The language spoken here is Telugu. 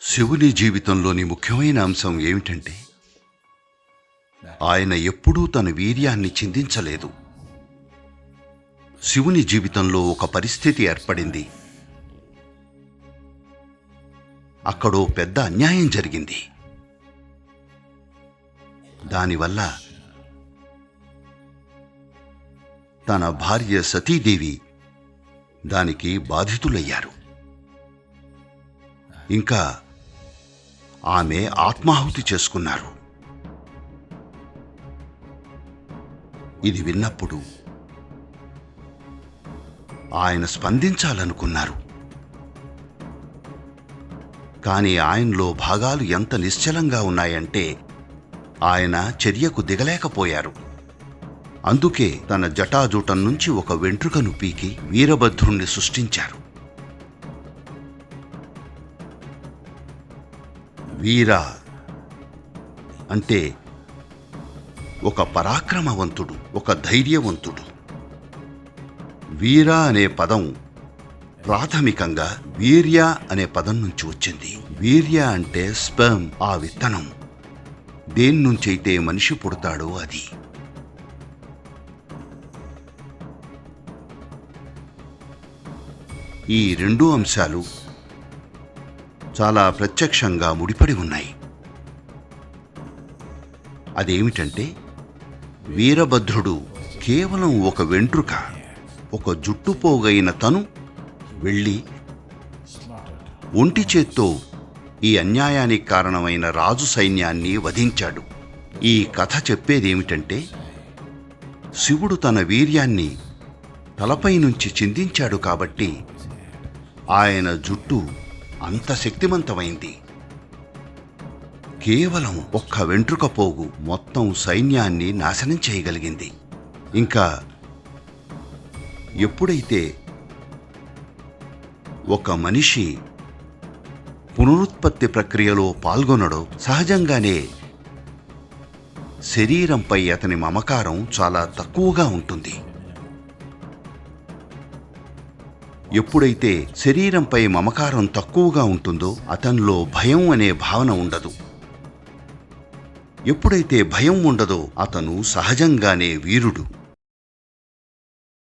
శివుని జీవితంలోని ముఖ్యమైన అంశం ఏమిటంటే ఆయన ఎప్పుడూ తన వీర్యాన్ని చిందించలేదు. శివుని జీవితంలో ఒక పరిస్థితి ఏర్పడింది. అక్కడో పెద్ద అన్యాయం జరిగింది. దానివల్ల తన భార్య సతీదేవి దానికి బాధితులయ్యారు. ఇంకా ఆమె ఆత్మాహుతి చేసుకున్నారు. ఇది విన్నప్పుడు ఆయన స్పందించాలనుకున్నారు. కానీ ఆయనలో భాగాలు ఎంత నిశ్చలంగా ఉన్నాయంటే ఆయన చర్యకు దిగలేకపోయారు. అందుకే తన జటాజూటం నుంచి ఒక వెంట్రుకను పీకి వీరభద్రుణ్ణి సృష్టించారు. వీర అంటే ఒక పరాక్రమవంతుడు, ఒక ధైర్యవంతుడు. వీర అనే పదం ప్రాథమికంగా వీర్య అనే పదం నుంచి వచ్చింది. వీర్య అంటే స్పెర్మ్, ఆ విత్తనం. దేని నుంచైతే మనిషి పుడతాడో అది. ఈ రెండు అంశాలు చాలా ప్రత్యక్షంగా ముడిపడి ఉన్నాయి. అదేమిటంటే వీరభద్రుడు కేవలం ఒక వెంట్రుక, ఒక జుట్టు పోగైన తను వెళ్ళి ఒంటి చేత్తో ఈ అన్యాయానికి కారణమైన రాజు సైన్యాన్ని వధించాడు. ఈ కథ చెప్పేదేమిటంటే శివుడు తన వీర్యాన్ని తలపై నుంచి చిందించాడు కాబట్టి ఆయన జుట్టు అంత శక్తివంతమైంది. కేవలం ఒక్క వెంట్రుక పోగు మొత్తం సైన్యాన్ని నాశనం చేయగలిగింది. ఇంకా ఎప్పుడైతే ఒక మనిషి పునరుత్పత్తి ప్రక్రియలో పాల్గొనడో సహజంగానే శరీరంపై అతని మమకారం చాలా తక్కువగా ఉంటుంది. ఎప్పుడైతే శరీరంపై మమకారం తక్కువగా ఉంటుందో అతనిలో భయం అనే భావన ఉండదు. ఎప్పుడైతే భయం ఉండదో అతను సహజంగానే వీరుడు.